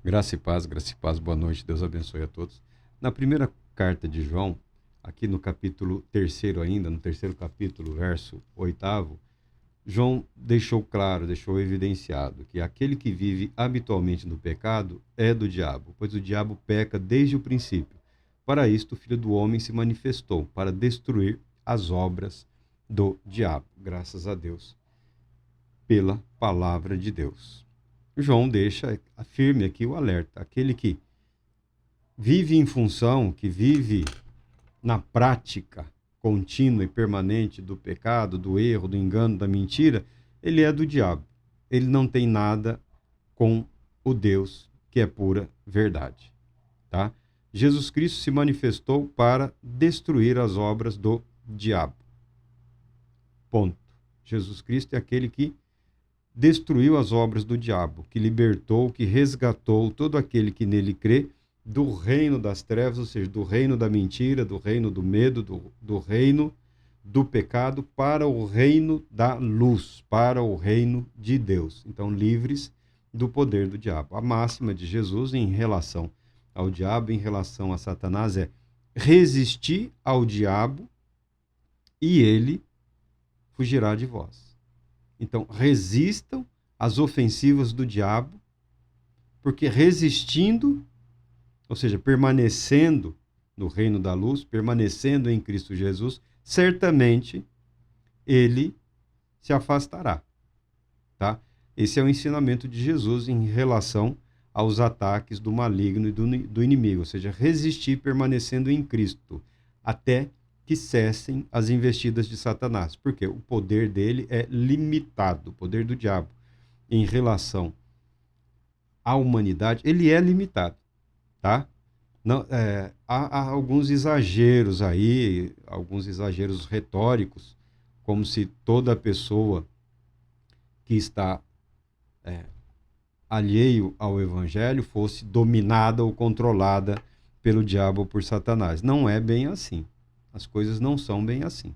Graça e paz, boa noite, Deus abençoe a todos. Na primeira carta de João, aqui no capítulo 3º ainda, no 3º capítulo, verso 8º, João deixou claro, deixou evidenciado que aquele que vive habitualmente no pecado é do diabo, pois o diabo peca desde o princípio. Para isto, o Filho do Homem se manifestou, para destruir as obras do diabo. Graças a Deus, pela palavra de Deus. João deixa firme aqui o alerta. Aquele que vive em função, que vive na prática contínua e permanente do pecado, do erro, do engano, da mentira, ele é do diabo. Ele não tem nada com o Deus que é pura verdade, tá? Jesus Cristo se manifestou para destruir as obras do diabo. Ponto. Jesus Cristo é aquele que destruiu as obras do diabo, que libertou, que resgatou todo aquele que nele crê do reino das trevas, ou seja, do reino da mentira, do reino do medo, do reino do pecado, para o reino da luz, para o reino de Deus. Então, livres do poder do diabo. A máxima de Jesus em relação ao diabo, em relação a Satanás, é resistir ao diabo e ele fugirá de vós. Então, resistam às ofensivas do diabo, porque resistindo, ou seja, permanecendo no reino da luz, permanecendo em Cristo Jesus, certamente ele se afastará, tá? Esse é o ensinamento de Jesus em relação aos ataques do maligno e do inimigo, ou seja, resistir permanecendo em Cristo, até que cessem as investidas de Satanás, porque o poder dele é limitado, o poder do diabo em relação à humanidade, ele é limitado, tá? Não, há alguns exageros aí, alguns exageros retóricos, como se toda pessoa que está alheio ao evangelho fosse dominada ou controlada pelo diabo ou por Satanás. Não é bem assim. As coisas não são bem assim,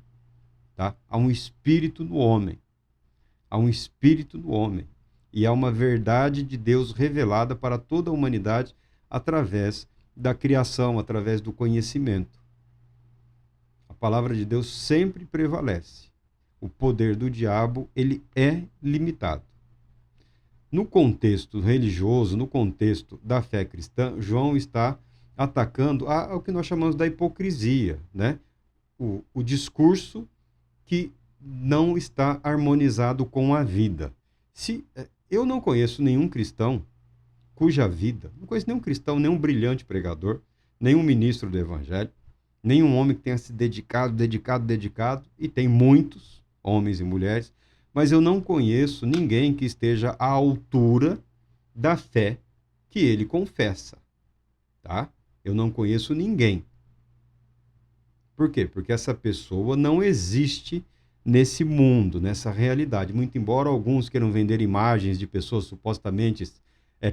tá? Há um espírito no homem. Há um espírito no homem. E há uma verdade de Deus revelada para toda a humanidade através da criação, através do conhecimento. A palavra de Deus sempre prevalece. O poder do diabo, ele é limitado. No contexto religioso, no contexto da fé cristã, João está atacando o que nós chamamos da hipocrisia, né? O discurso que não está harmonizado com a vida. Se eu não conheço nenhum cristão cuja vida, não conheço nenhum cristão, nenhum brilhante pregador, nenhum ministro do evangelho, nenhum homem que tenha se dedicado, e tem muitos homens e mulheres, mas eu não conheço ninguém que esteja à altura da fé que ele confessa, tá? Eu não conheço ninguém. Por quê? Porque essa pessoa não existe nesse mundo, nessa realidade. Muito embora alguns queiram vender imagens de pessoas supostamente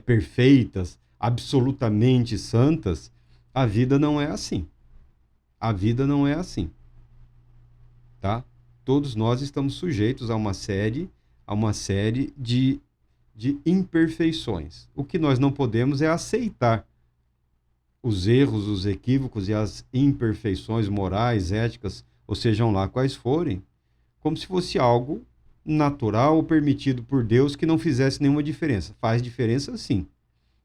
perfeitas, absolutamente santas, a vida não é assim. A vida não é assim, tá? Todos nós estamos sujeitos a uma série de imperfeições. O que nós não podemos é aceitar os erros, os equívocos e as imperfeições morais, éticas, ou sejam lá quais forem, como se fosse algo natural ou permitido por Deus que não fizesse nenhuma diferença. Faz diferença sim,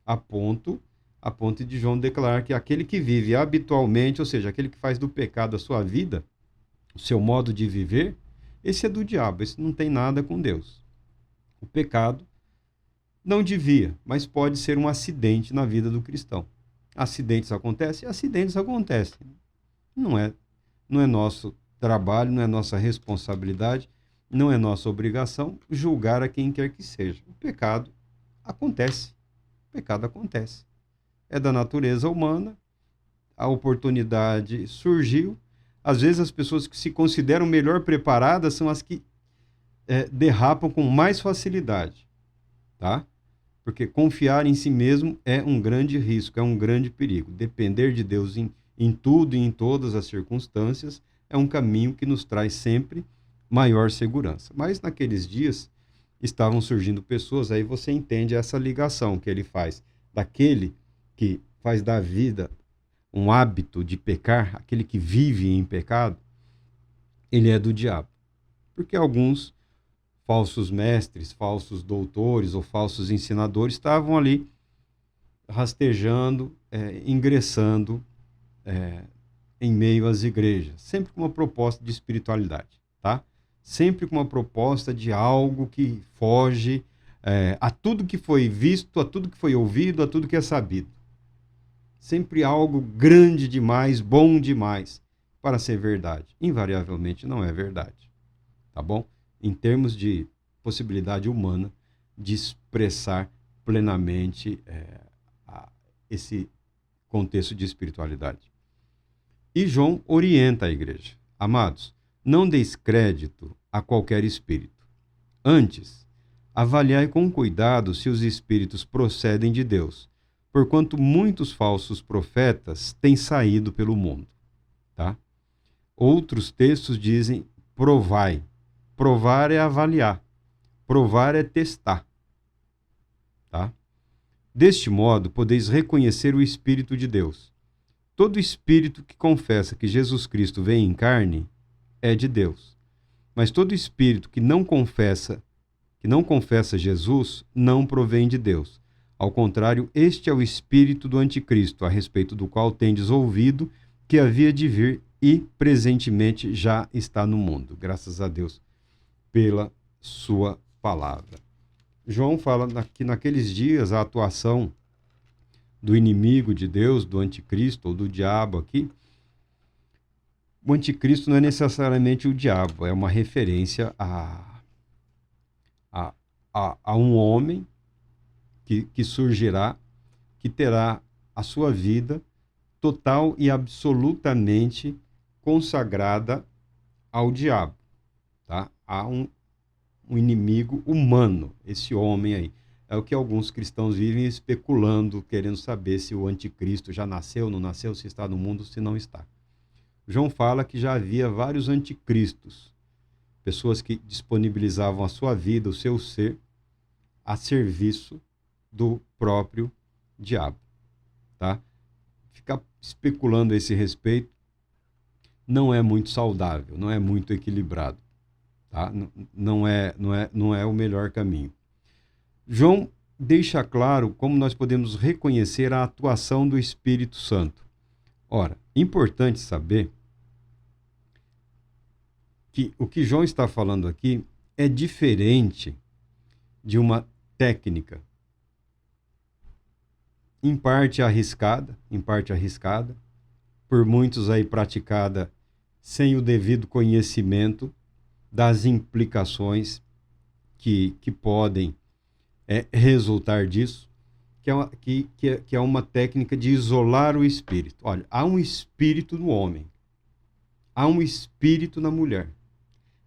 a ponto de João declarar que aquele que vive habitualmente, ou seja, aquele que faz do pecado a sua vida, o seu modo de viver, esse é do diabo, esse não tem nada com Deus. O pecado não devia, mas pode ser um acidente na vida do cristão. Acidentes acontecem? Acidentes acontecem. Não é nosso trabalho, não é nossa responsabilidade, não é nossa obrigação julgar a quem quer que seja. O pecado acontece. O pecado acontece. É da natureza humana, a oportunidade surgiu. Às vezes as pessoas que se consideram melhor preparadas são as que derrapam com mais facilidade, tá? Porque confiar em si mesmo é um grande risco, é um grande perigo. Depender de Deus em tudo e em todas as circunstâncias é um caminho que nos traz sempre maior segurança. Mas naqueles dias estavam surgindo pessoas, aí você entende essa ligação que ele faz. daquele que faz da vida um hábito de pecar, aquele que vive em pecado, ele é do diabo. Porque alguns falsos mestres, falsos doutores ou falsos ensinadores estavam ali rastejando, ingressando em meio às igrejas, sempre com uma proposta de espiritualidade, tá? Sempre com uma proposta de algo que foge a tudo que foi visto, a tudo que foi ouvido, a tudo que é sabido. Sempre algo grande demais, bom demais para ser verdade. Invariavelmente não é verdade, tá bom? Em termos de possibilidade humana de expressar plenamente esse contexto de espiritualidade. E João orienta a igreja. Amados, não deis crédito a qualquer espírito. Antes, avaliai com cuidado se os espíritos procedem de Deus, porquanto muitos falsos profetas têm saído pelo mundo. Tá? Outros textos dizem, provai. Provar é avaliar. Provar é testar. Tá? Deste modo, podeis reconhecer o Espírito de Deus. Todo espírito que confessa que Jesus Cristo veio em carne é de Deus. Mas todo espírito que não confessa Jesus não provém de Deus. Ao contrário, este é o espírito do anticristo, a respeito do qual tendes ouvido que havia de vir e presentemente já está no mundo. Graças a Deus pela sua palavra. João fala que naqueles dias a atuação do inimigo de Deus, do anticristo ou do diabo aqui, o anticristo não é necessariamente o diabo, é uma referência a um homem que surgirá, que terá a sua vida total e absolutamente consagrada ao diabo. Tá? Há um inimigo humano, esse homem aí. É o que alguns cristãos vivem especulando, querendo saber se o anticristo já nasceu, não nasceu, se está no mundo, se não está. João fala que já havia vários anticristos, pessoas que disponibilizavam a sua vida, o seu ser, a serviço do próprio diabo. Tá? Ficar especulando a esse respeito não é muito saudável, não é muito equilibrado. Tá? Não é o melhor caminho. João deixa claro como nós podemos reconhecer a atuação do Espírito Santo. Ora, importante saber que o que João está falando aqui é diferente de uma técnica, em parte arriscada, por muitos aí praticada sem o devido conhecimento das implicações que podem resultar disso, que é uma técnica de isolar o espírito. Olha, há um espírito no homem, há um espírito na mulher.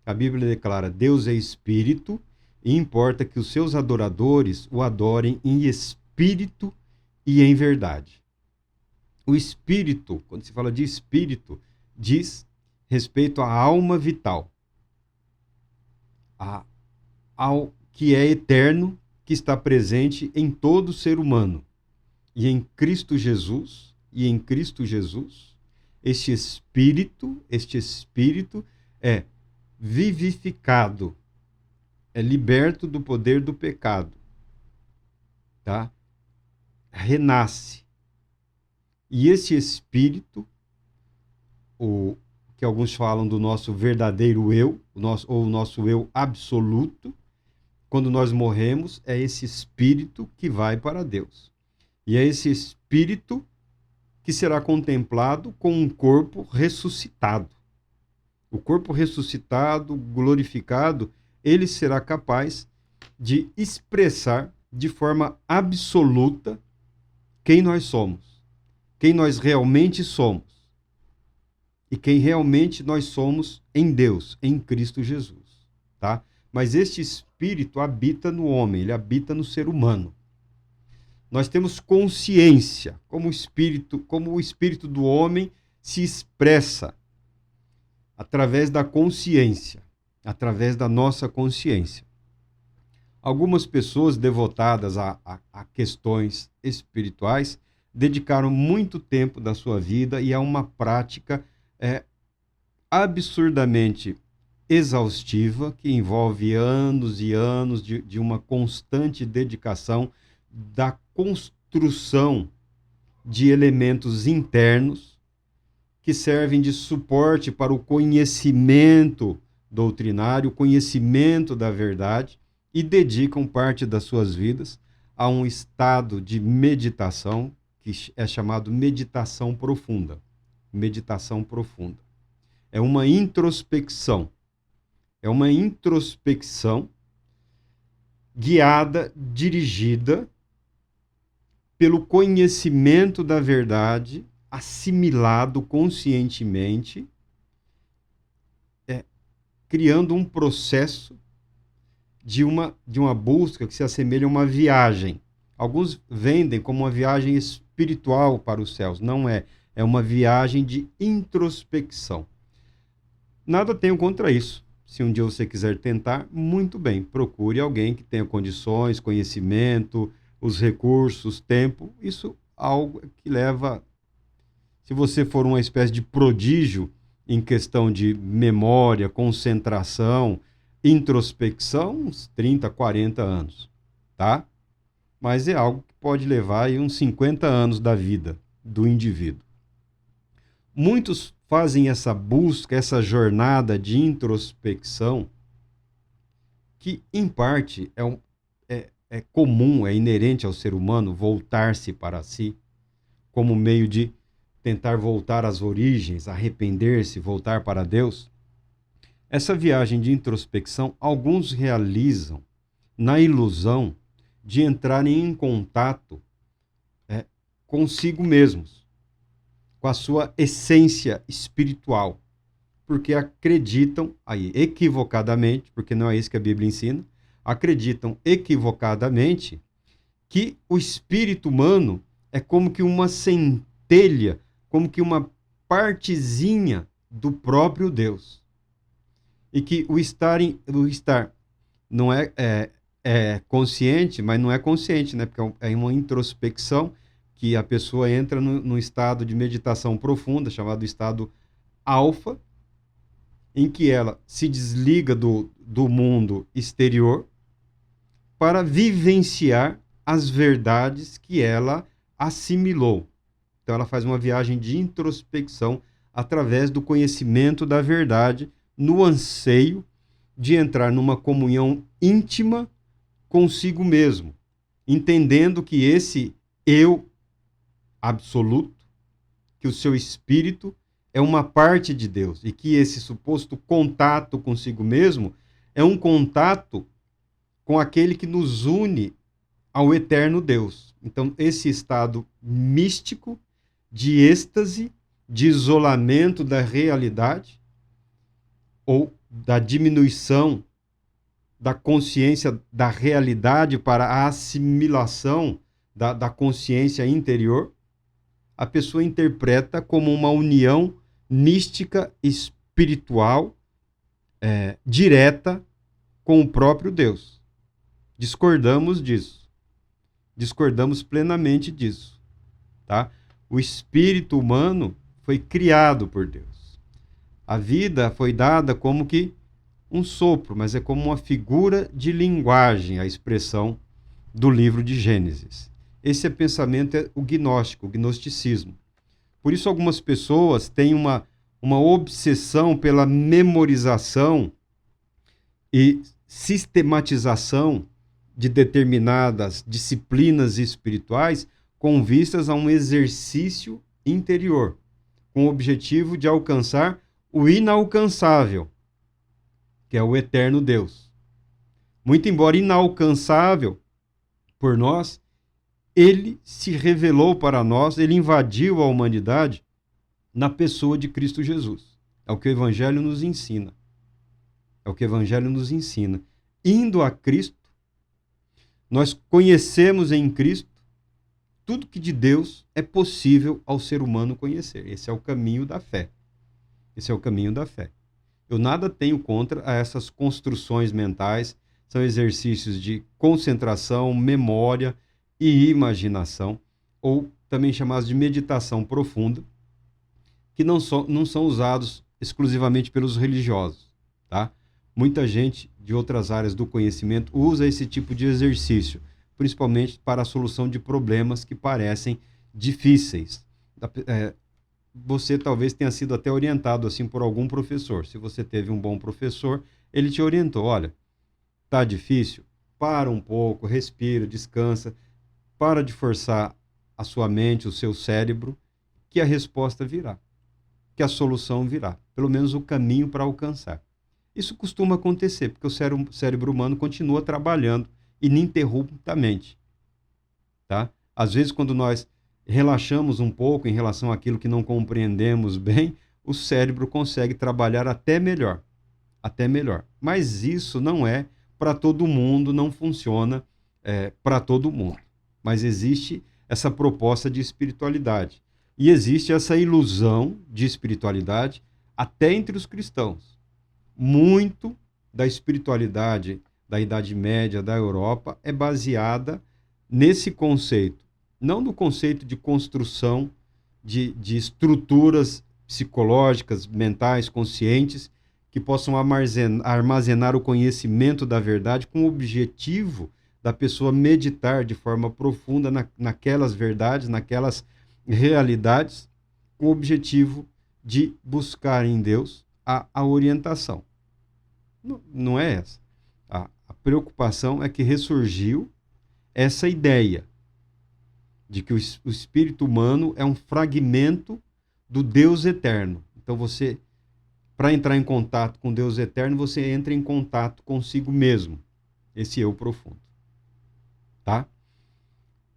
A Bíblia declara, Deus é espírito e importa que os seus adoradores o adorem em espírito e em verdade. O espírito, quando se fala de espírito, diz respeito à alma vital, ao que é eterno, que está presente em todo ser humano. E em Cristo Jesus, este espírito é vivificado, é liberto do poder do pecado, tá? Renasce. E esse espírito, o que alguns falam do nosso verdadeiro eu, ou o nosso eu absoluto, quando nós morremos, é esse espírito que vai para Deus. E é esse espírito que será contemplado com um corpo ressuscitado. O corpo ressuscitado, glorificado, ele será capaz de expressar de forma absoluta quem nós somos, quem nós realmente somos e quem realmente nós somos em Deus, em Cristo Jesus, tá? Mas este espírito habita no homem, ele habita no ser humano. Nós temos consciência, como o espírito do homem se expressa através da consciência, através da nossa consciência. Algumas pessoas devotadas a questões espirituais dedicaram muito tempo da sua vida e a uma prática absurdamente exaustiva, que envolve anos e anos de uma constante dedicação da construção de elementos internos que servem de suporte para o conhecimento doutrinário, o conhecimento da verdade, e dedicam parte das suas vidas a um estado de meditação que é chamado meditação profunda. Meditação profunda. É uma introspecção. É uma introspecção guiada, dirigida pelo conhecimento da verdade, assimilado conscientemente, criando um processo de uma busca que se assemelha a uma viagem. Alguns vendem como uma viagem espiritual para os céus. Não é. É uma viagem de introspecção. Nada tenho contra isso. Se um dia você quiser tentar, muito bem. Procure alguém que tenha condições, conhecimento, os recursos, tempo. Isso é algo que leva... Se você for uma espécie de prodígio em questão de memória, concentração, introspecção, uns 30, 40 anos, tá? Mas é algo que pode levar aí uns 50 anos da vida do indivíduo. Muitos fazem essa busca, essa jornada de introspecção, que em parte é comum, é inerente ao ser humano voltar-se para si, como meio de tentar voltar às origens, arrepender-se, voltar para Deus. Essa viagem de introspecção, alguns realizam na ilusão de entrarem em contato consigo mesmos, com a sua essência espiritual, porque acreditam, aí equivocadamente, porque não é isso que a Bíblia ensina, acreditam equivocadamente que o espírito humano é como que uma centelha, como que uma partezinha do próprio Deus. E que o estar não é consciente, mas não é consciente, né? Porque é uma introspecção que a pessoa entra num estado de meditação profunda, chamado estado alfa, em que ela se desliga do mundo exterior para vivenciar as verdades que ela assimilou. Então ela faz uma viagem de introspecção através do conhecimento da verdade, no anseio de entrar numa comunhão íntima consigo mesmo, entendendo que esse eu absoluto, que o seu espírito é uma parte de Deus e que esse suposto contato consigo mesmo é um contato com aquele que nos une ao eterno Deus. Então, esse estado místico de êxtase, de isolamento da realidade, ou da diminuição da consciência da realidade para a assimilação da consciência interior, a pessoa interpreta como uma união mística, espiritual, direta com o próprio Deus. Discordamos disso. Discordamos plenamente disso. Tá? O espírito humano foi criado por Deus. A vida foi dada como que um sopro, mas é como uma figura de linguagem, a expressão do livro de Gênesis. Esse pensamento é o gnóstico, o gnosticismo. Por isso algumas pessoas têm uma obsessão pela memorização e sistematização de determinadas disciplinas espirituais com vistas a um exercício interior, com o objetivo de alcançar o inalcançável, que é o eterno Deus. Muito embora inalcançável por nós, ele se revelou para nós, ele invadiu a humanidade na pessoa de Cristo Jesus. É o que o Evangelho nos ensina. É o que o Evangelho nos ensina. Indo a Cristo, nós conhecemos em Cristo tudo que de Deus é possível ao ser humano conhecer. Esse é o caminho da fé. Esse é o caminho da fé. Eu nada tenho contra essas construções mentais, são exercícios de concentração, memória e imaginação, ou também chamados de meditação profunda, que não são usados exclusivamente pelos religiosos, tá? Muita gente de outras áreas do conhecimento usa esse tipo de exercício, principalmente para a solução de problemas que parecem difíceis. Você talvez tenha sido até orientado assim por algum professor. Se você teve um bom professor, ele te orientou, olha, tá difícil? Para um pouco, respira, descansa, para de forçar a sua mente, o seu cérebro, que a resposta virá, que a solução virá, pelo menos o caminho para alcançar. Isso costuma acontecer, porque o cérebro humano continua trabalhando ininterruptamente, tá? Às vezes, quando nós relaxamos um pouco em relação àquilo que não compreendemos bem, o cérebro consegue trabalhar até melhor. Mas isso não é para todo mundo, não funciona para todo mundo. Mas existe essa proposta de espiritualidade. E existe essa ilusão de espiritualidade até entre os cristãos. Muito da espiritualidade da Idade Média da Europa é baseada nesse conceito. Não no conceito de construção de estruturas psicológicas, mentais, conscientes, que possam armazenar o conhecimento da verdade com o objetivo da pessoa meditar de forma profunda naquelas verdades, naquelas realidades, com o objetivo de buscar em Deus a orientação. Não é essa. A preocupação é que ressurgiu essa ideia de que o espírito humano é um fragmento do Deus eterno. Então para entrar em contato com Deus eterno, você entra em contato consigo mesmo. Esse eu profundo. Tá?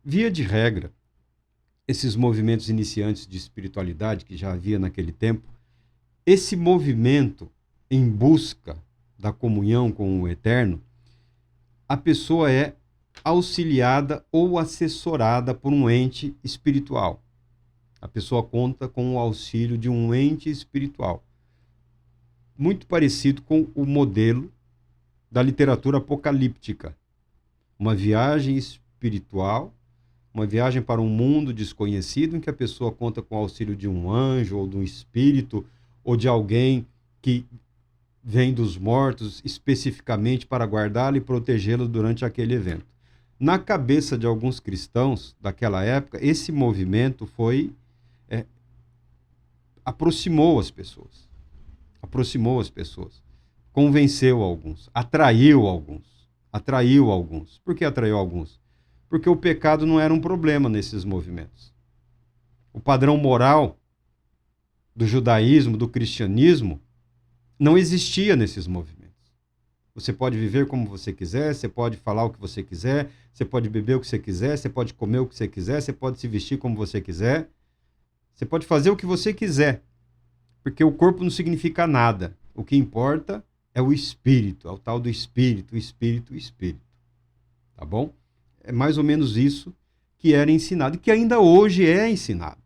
Via de regra, esses movimentos iniciantes de espiritualidade que já havia naquele tempo, esse movimento em busca da comunhão com o eterno, a pessoa é auxiliada ou assessorada por um ente espiritual. A pessoa conta com o auxílio de um ente espiritual. Muito parecido com o modelo da literatura apocalíptica. Uma viagem espiritual, uma viagem para um mundo desconhecido em que a pessoa conta com o auxílio de um anjo ou de um espírito ou de alguém que vem dos mortos especificamente para guardá-lo e protegê-lo durante aquele evento. Na cabeça de alguns cristãos daquela época, esse movimento aproximou as pessoas, convenceu alguns, atraiu alguns. Por que atraiu alguns? Porque o pecado não era um problema nesses movimentos. O padrão moral do judaísmo, do cristianismo, não existia nesses movimentos. Você pode viver como você quiser, você pode falar o que você quiser, você pode beber o que você quiser, você pode comer o que você quiser, você pode se vestir como você quiser, você pode fazer o que você quiser, porque o corpo não significa nada. O que importa é o espírito, é o tal do espírito, o espírito. Tá bom? É mais ou menos isso que era ensinado e que ainda hoje é ensinado.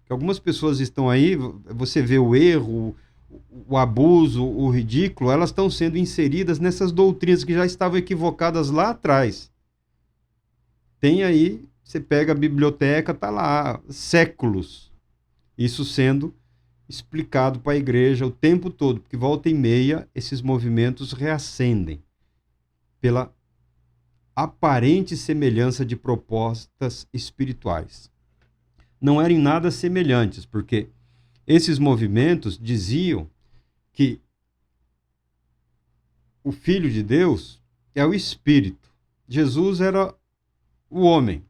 Que algumas pessoas estão aí, você vê o erro, o abuso, o ridículo, elas estão sendo inseridas nessas doutrinas que já estavam equivocadas lá atrás. Tem aí, você pega a biblioteca, está lá, séculos, isso sendo explicado para a igreja o tempo todo, porque volta e meia esses movimentos reacendem pela aparente semelhança de propostas espirituais. Não eram nada semelhantes, porque esses movimentos diziam que o Filho de Deus é o Espírito. Jesus era o homem.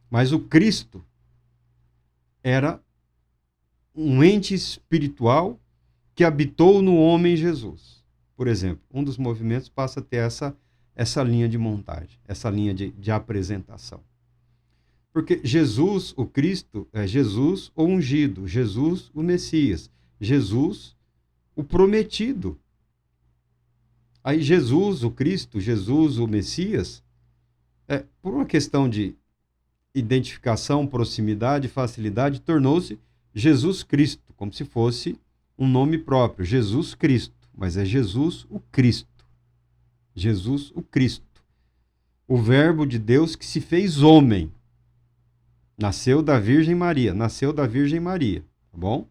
Mas o Cristo era um ente espiritual que habitou no homem Jesus. Por exemplo, um dos movimentos passa a ter essa linha de montagem, essa linha de apresentação. Porque Jesus, o Cristo, é Jesus o ungido, Jesus o Messias, Jesus o prometido. Aí Jesus, o Cristo, Jesus o Messias, por uma questão de identificação, proximidade, facilidade, tornou-se Jesus Cristo, como se fosse um nome próprio, Jesus Cristo, mas é Jesus o Cristo. Jesus, o Cristo. O Verbo de Deus que se fez homem. Nasceu da Virgem Maria. Nasceu da Virgem Maria. Tá bom?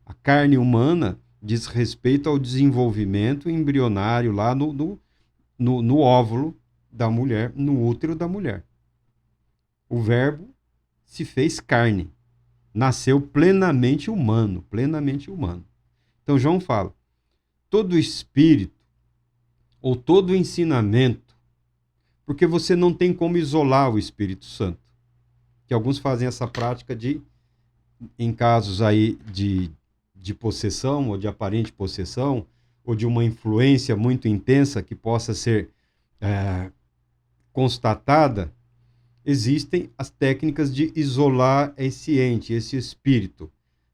A carne humana diz respeito ao desenvolvimento embrionário lá no óvulo da mulher, no útero da mulher. O Verbo se fez carne. Nasceu plenamente humano. Plenamente humano. Então João fala, todo espírito ou todo ensinamento, porque você não tem como isolar o Espírito Santo. Que alguns fazem essa prática de, em casos aí de possessão ou de aparente possessão, ou de uma influência muito intensa que possa ser constatada, existem as técnicas de isolar esse ente, esse espírito.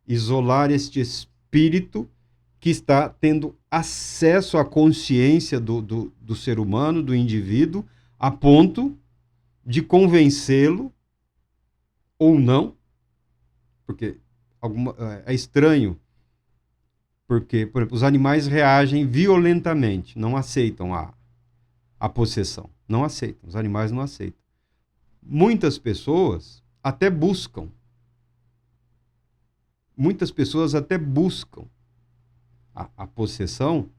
Isolar este espírito que está tendo acesso à consciência do ser humano, do indivíduo, a ponto de convencê-lo ou não, porque é estranho, porque, por exemplo, os animais reagem violentamente, não aceitam a possessão, não aceitam, os animais não aceitam. Muitas pessoas até buscam a possessão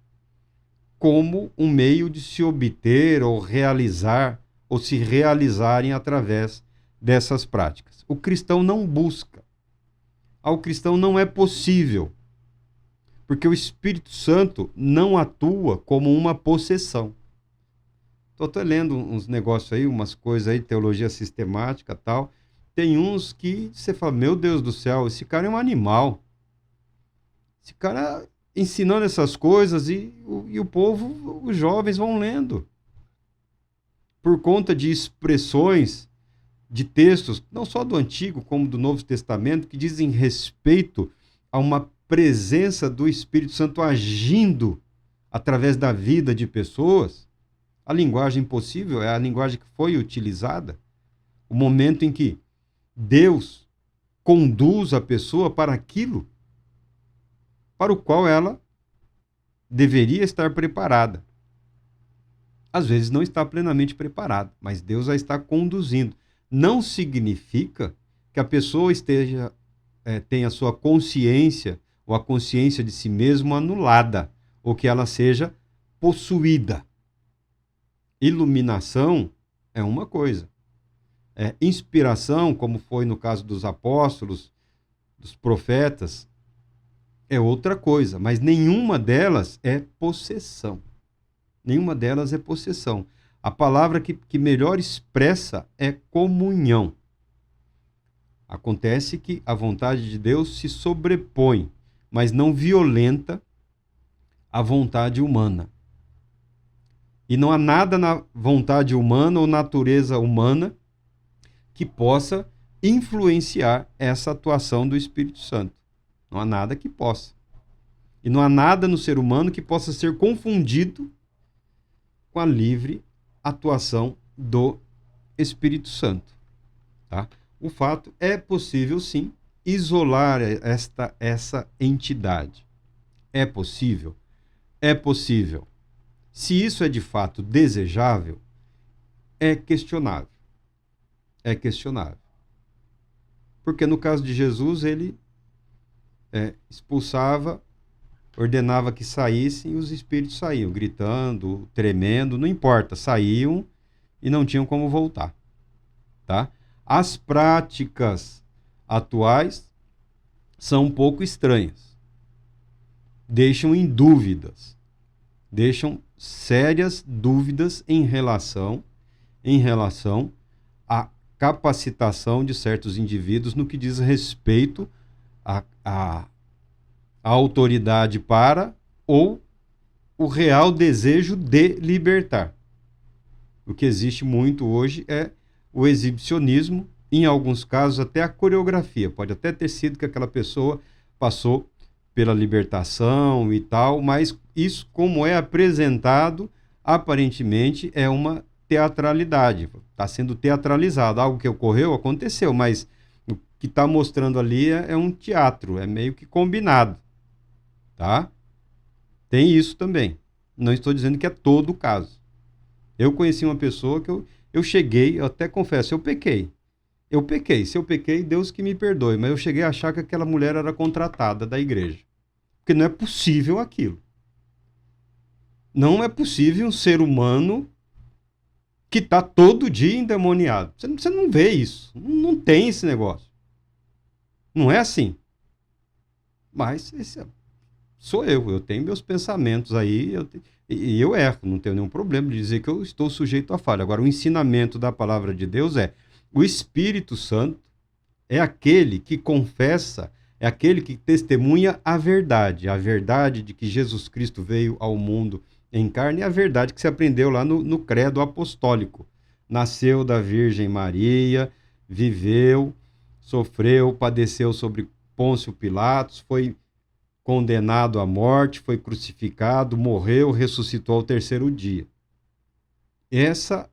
como um meio de se obter ou realizar, ou se realizarem através dessas práticas. O cristão não busca. Ao cristão não é possível, porque o Espírito Santo não atua como uma possessão. Estou lendo uns negócios aí, umas coisas aí, teologia sistemática e tal. Tem uns que você fala, meu Deus do céu, esse cara é um animal. Esse cara ensinando essas coisas e o povo, os jovens vão lendo. Por conta de expressões, de textos, não só do Antigo como do Novo Testamento, que dizem respeito a uma presença do Espírito Santo agindo através da vida de pessoas. A linguagem possível é a linguagem que foi utilizada. O momento em que Deus conduz a pessoa para aquilo para o qual ela deveria estar preparada. Às vezes não está plenamente preparada, mas Deus a está conduzindo. Não significa que a pessoa tenha a sua consciência ou a consciência de si mesma anulada, ou que ela seja possuída. Iluminação é uma coisa. Inspiração, como foi no caso dos apóstolos, dos profetas, é outra coisa, mas nenhuma delas é possessão. Nenhuma delas é possessão. A palavra que melhor expressa é comunhão. Acontece que a vontade de Deus se sobrepõe, mas não violenta a vontade humana. E não há nada na vontade humana ou natureza humana que possa influenciar essa atuação do Espírito Santo. Não há nada que possa. E não há nada no ser humano que possa ser confundido com a livre atuação do Espírito Santo. Tá? O fato é possível, sim, isolar essa entidade. É possível? É possível. Se isso é de fato desejável, é questionável. É questionável. Porque no caso de Jesus, ele expulsava, ordenava que saíssem e os espíritos saíam, gritando, tremendo, não importa, saíam e não tinham como voltar. Tá? As práticas atuais são um pouco estranhas. Deixam em dúvidas. Deixam sérias dúvidas em relação à capacitação de certos indivíduos no que diz respeito à autoridade para ou o real desejo de libertar. O que existe muito hoje é o exibicionismo, em alguns casos até a coreografia. Pode até ter sido que aquela pessoa passou pela libertação e tal, mas isso, como é apresentado, aparentemente é uma teatralidade. Está sendo teatralizado. Algo que ocorreu, aconteceu, mas o que está mostrando ali é um teatro, é meio que combinado. Tá? Tem isso também. Não estou dizendo que é todo o caso. Eu conheci uma pessoa que eu cheguei, eu até confesso, eu pequei. Eu pequei. Se eu pequei, Deus que me perdoe. Mas eu cheguei a achar que aquela mulher era contratada da igreja. Porque não é possível aquilo. Não é possível um ser humano que está todo dia endemoniado. Você não vê isso. Não tem esse negócio. Não é assim. Mas esse sou eu. Eu tenho meus pensamentos aí e eu erro. Não tenho nenhum problema de dizer que eu estou sujeito a falha. Agora, o ensinamento da palavra de Deus é: o Espírito Santo é aquele que confessa, é aquele que testemunha a verdade de que Jesus Cristo veio ao mundo em carne, e a verdade que se aprendeu lá no credo apostólico. Nasceu da Virgem Maria, viveu, sofreu, padeceu sobre Pôncio Pilatos, foi condenado à morte, foi crucificado, morreu, ressuscitou ao terceiro dia. Essa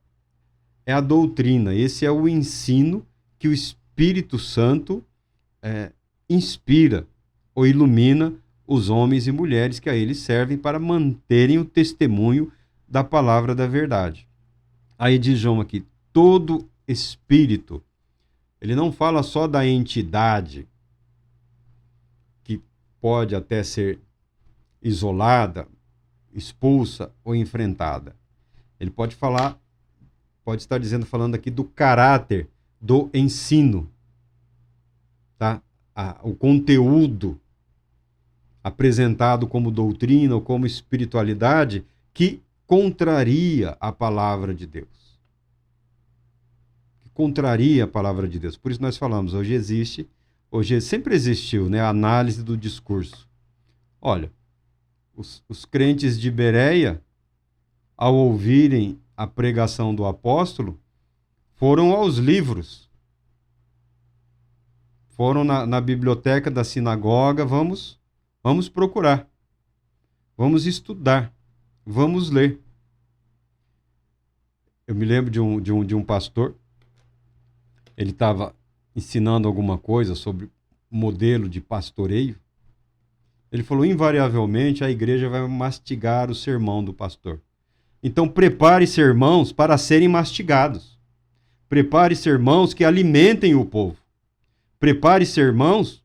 é a doutrina, esse é o ensino que o Espírito Santo inspira ou ilumina os homens e mulheres que a ele servem para manterem o testemunho da palavra da verdade. Aí diz João aqui, todo espírito, ele não fala só da entidade, que pode até ser isolada, expulsa ou enfrentada. Ele pode estar falando aqui do caráter do ensino, tá? O conteúdo apresentado como doutrina ou como espiritualidade que contraria a palavra de Deus. Que contraria a palavra de Deus. Por isso nós falamos, hoje sempre existiu, né, a análise do discurso. Olha, os crentes de Bereia, ao ouvirem a pregação do apóstolo, foram aos livros, foram na biblioteca da sinagoga, vamos procurar, vamos estudar, vamos ler. Eu me lembro de um pastor, ele estava ensinando alguma coisa sobre modelo de pastoreio. Ele falou, invariavelmente, a igreja vai mastigar o sermão do pastor. Então, prepare sermãos para serem mastigados. Prepare sermãos que alimentem o povo. Prepare sermãos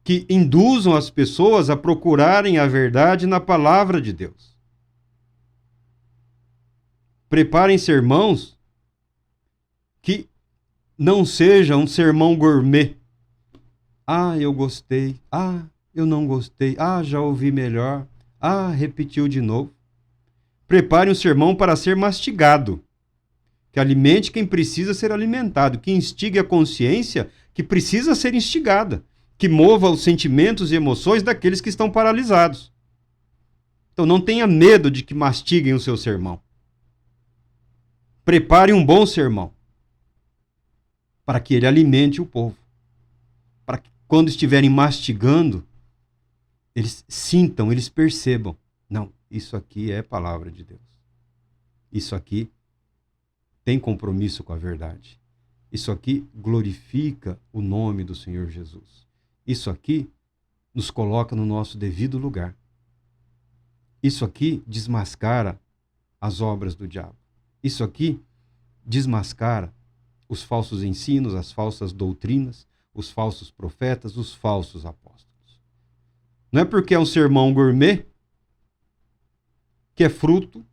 que induzam as pessoas a procurarem a verdade na palavra de Deus. Preparem sermãos que não seja um sermão gourmet. Ah, eu gostei. Ah, eu não gostei. Ah, já ouvi melhor. Ah, repetiu de novo. Prepare um sermão para ser mastigado, que alimente quem precisa ser alimentado, que instigue a consciência que precisa ser instigada, que mova os sentimentos e emoções daqueles que estão paralisados. Então não tenha medo de que mastiguem o seu sermão. Prepare um bom sermão, para que ele alimente o povo, para que quando estiverem mastigando, eles sintam, eles percebam, não, isso aqui é palavra de Deus. Isso aqui tem compromisso com a verdade. Isso aqui glorifica o nome do Senhor Jesus. Isso aqui nos coloca no nosso devido lugar. Isso aqui desmascara as obras do diabo. Isso aqui desmascara os falsos ensinos, as falsas doutrinas, os falsos profetas, os falsos apóstolos. Não é porque é um sermão gourmet que é fruto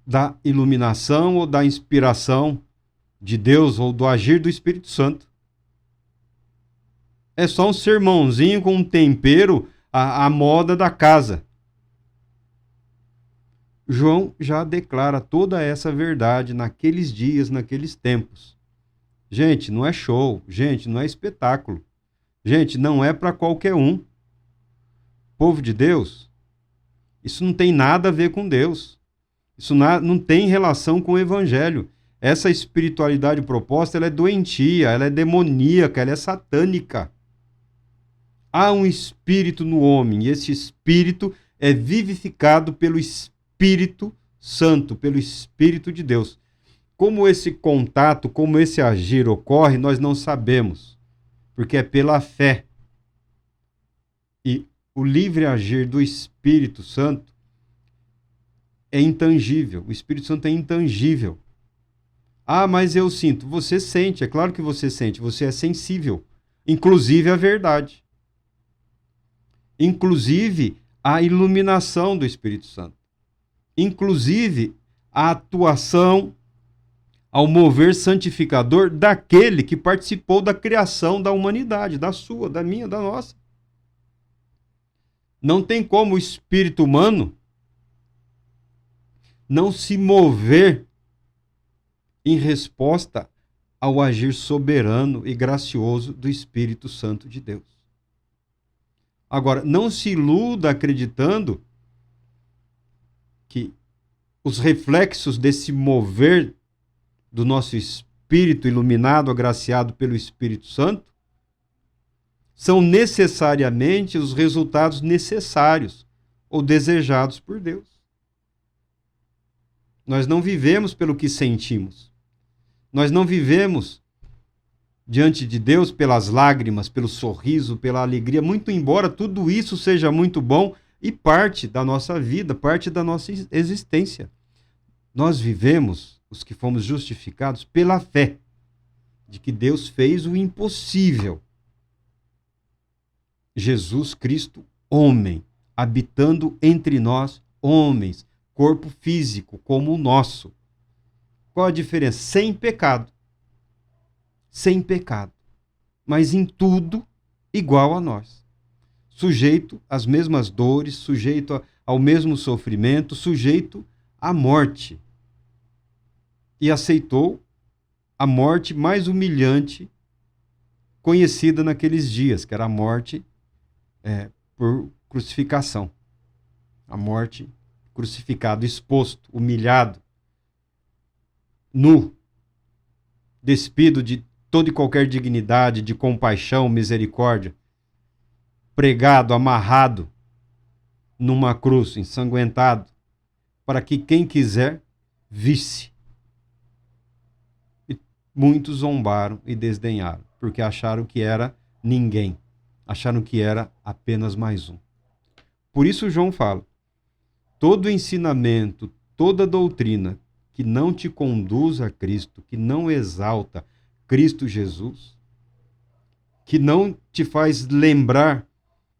da iluminação ou da inspiração de Deus ou do agir do Espírito Santo. É só um sermãozinho com um tempero à moda da casa. João já declara toda essa verdade naqueles dias, naqueles tempos. Gente, não é show. Gente, não é espetáculo. Gente, não é para qualquer um. Povo de Deus, isso não tem nada a ver com Deus. Isso não tem relação com o Evangelho. Essa espiritualidade proposta, ela é doentia, ela é demoníaca, ela é satânica. Há um espírito no homem, e esse espírito é vivificado pelo Espírito Santo, pelo Espírito de Deus. Como esse contato, como esse agir ocorre, nós não sabemos, porque é pela fé. E o livre agir do Espírito Santo é intangível. O Espírito Santo é intangível. Ah, mas eu sinto. Você sente, é claro que você sente. Você é sensível. Inclusive à verdade. Inclusive à iluminação do Espírito Santo. Inclusive à atuação, ao mover santificador daquele que participou da criação da humanidade, da sua, da minha, da nossa. Não tem como o espírito humano não se mover em resposta ao agir soberano e gracioso do Espírito Santo de Deus. Agora, não se iluda acreditando que os reflexos desse mover do nosso espírito iluminado, agraciado pelo Espírito Santo, são necessariamente os resultados necessários ou desejados por Deus. Nós não vivemos pelo que sentimos. Nós não vivemos diante de Deus pelas lágrimas, pelo sorriso, pela alegria, muito embora tudo isso seja muito bom e parte da nossa vida, parte da nossa existência. Nós vivemos, os que fomos justificados, pela fé de que Deus fez o impossível. Jesus Cristo, homem, habitando entre nós, homens, corpo físico como o nosso. Qual a diferença? Sem pecado. Sem pecado. Mas em tudo igual a nós. Sujeito às mesmas dores, sujeito ao mesmo sofrimento, sujeito à morte. E aceitou a morte mais humilhante conhecida naqueles dias, que era a morte por crucificação. A morte crucificado, exposto, humilhado, nu, despido de toda e qualquer dignidade, de compaixão, misericórdia, pregado, amarrado numa cruz, ensanguentado, para que quem quiser visse. E muitos zombaram e desdenharam, porque acharam que era ninguém, acharam que era apenas mais um. Por isso João fala, todo ensinamento, toda doutrina que não te conduz a Cristo, que não exalta Cristo Jesus, que não te faz lembrar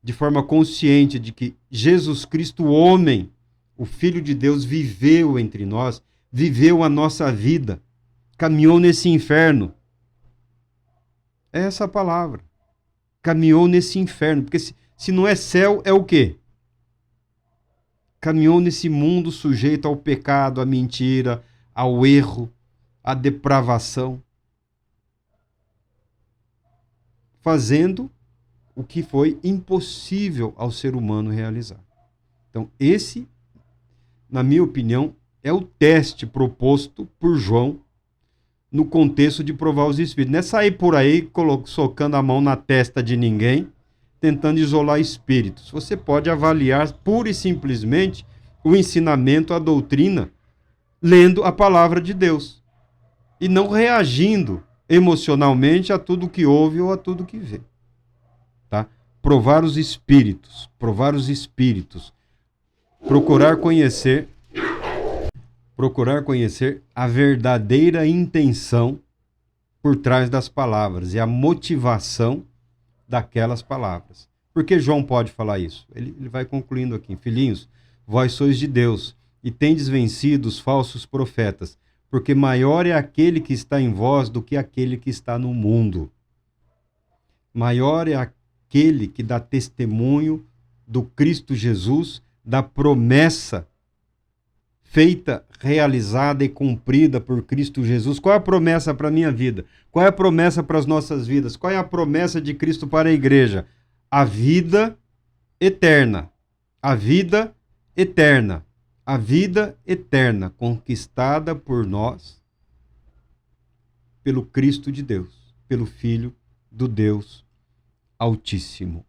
de forma consciente de que Jesus Cristo, o homem, o Filho de Deus, viveu entre nós, viveu a nossa vida, caminhou nesse inferno. É essa a palavra. Caminhou nesse inferno, porque se não é céu, é o quê? Caminhou nesse mundo sujeito ao pecado, à mentira, ao erro, à depravação, fazendo o que foi impossível ao ser humano realizar. Então, esse, na minha opinião, é o teste proposto por João no contexto de provar os espíritos. Não é sair por aí socando a mão na testa de ninguém, tentando isolar espíritos. Você pode avaliar pura e simplesmente o ensinamento, a doutrina, lendo a palavra de Deus e não reagindo emocionalmente a tudo que ouve ou a tudo que vê. Tá? Provar os espíritos, procurar conhecer a verdadeira intenção por trás das palavras e a motivação daquelas palavras. Por que João pode falar isso? Ele vai concluindo aqui. Filhinhos, vós sois de Deus e tendes vencido os falsos profetas, porque maior é aquele que está em vós do que aquele que está no mundo. Maior é aquele que dá testemunho do Cristo Jesus, da promessa feita, realizada e cumprida por Cristo Jesus. Qual é a promessa para a minha vida? Qual é a promessa para as nossas vidas? Qual é a promessa de Cristo para a igreja? A vida eterna. A vida eterna. A vida eterna conquistada por nós, pelo Cristo de Deus, pelo Filho do Deus Altíssimo.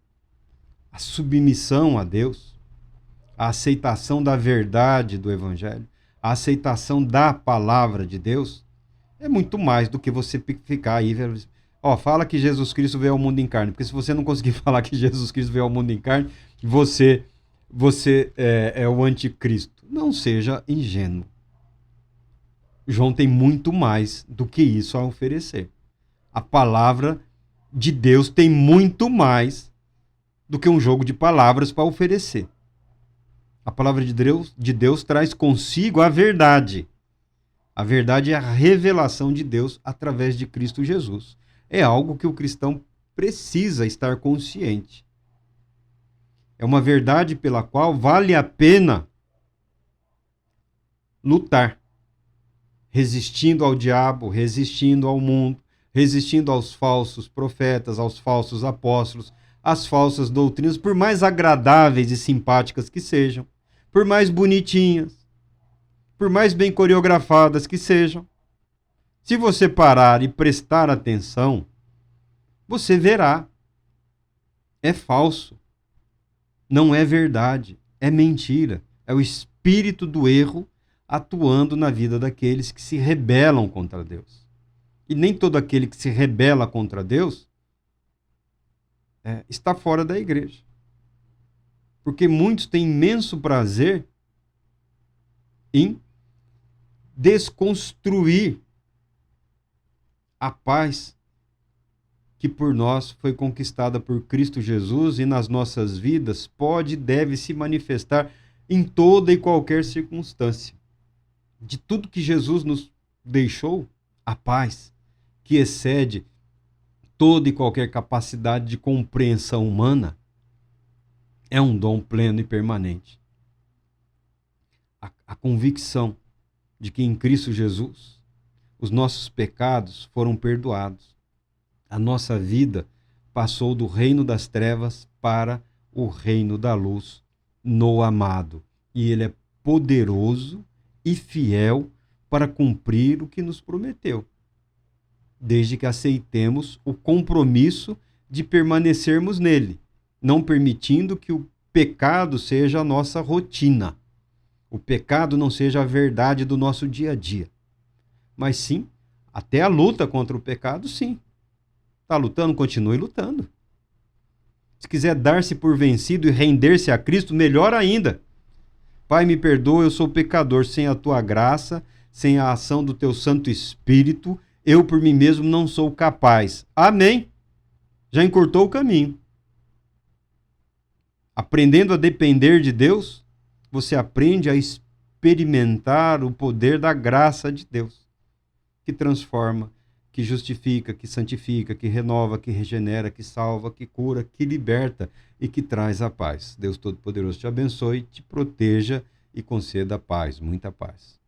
A submissão a Deus, a aceitação da verdade do Evangelho, a aceitação da palavra de Deus, é muito mais do que você ficar aí, fala que Jesus Cristo veio ao mundo em carne, porque se você não conseguir falar que Jesus Cristo veio ao mundo em carne, você você é o anticristo. Não seja ingênuo. João tem muito mais do que isso a oferecer. A palavra de Deus tem muito mais do que um jogo de palavras para oferecer. A palavra de Deus traz consigo a verdade. A verdade é a revelação de Deus através de Cristo Jesus. É algo que o cristão precisa estar consciente. É uma verdade pela qual vale a pena lutar, resistindo ao diabo, resistindo ao mundo, resistindo aos falsos profetas, aos falsos apóstolos, às falsas doutrinas, por mais agradáveis e simpáticas que sejam, por mais bonitinhas, por mais bem coreografadas que sejam. Se você parar e prestar atenção, você verá. É falso. Não é verdade. É mentira. É o espírito do erro atuando na vida daqueles que se rebelam contra Deus. E nem todo aquele que se rebela contra Deus está fora da igreja. Porque muitos têm imenso prazer em desconstruir a paz que por nós foi conquistada por Cristo Jesus e nas nossas vidas pode e deve se manifestar em toda e qualquer circunstância. De tudo que Jesus nos deixou, a paz, que excede toda e qualquer capacidade de compreensão humana, é um dom pleno e permanente. A convicção de que em Cristo Jesus os nossos pecados foram perdoados. A nossa vida passou do reino das trevas para o reino da luz no amado. E ele é poderoso e fiel para cumprir o que nos prometeu, desde que aceitemos o compromisso de permanecermos nele, não permitindo que o pecado seja a nossa rotina. O pecado não seja a verdade do nosso dia a dia. Mas sim, até a luta contra o pecado, sim. Está lutando? Continue lutando. Se quiser dar-se por vencido e render-se a Cristo, melhor ainda. Pai, me perdoa, eu sou pecador. Sem a tua graça, sem a ação do teu Santo Espírito, eu por mim mesmo não sou capaz. Amém. Já encurtou o caminho. Aprendendo a depender de Deus, você aprende a experimentar o poder da graça de Deus, que transforma, que justifica, que santifica, que renova, que regenera, que salva, que cura, que liberta e que traz a paz. Deus Todo-Poderoso te abençoe, te proteja e conceda paz, muita paz.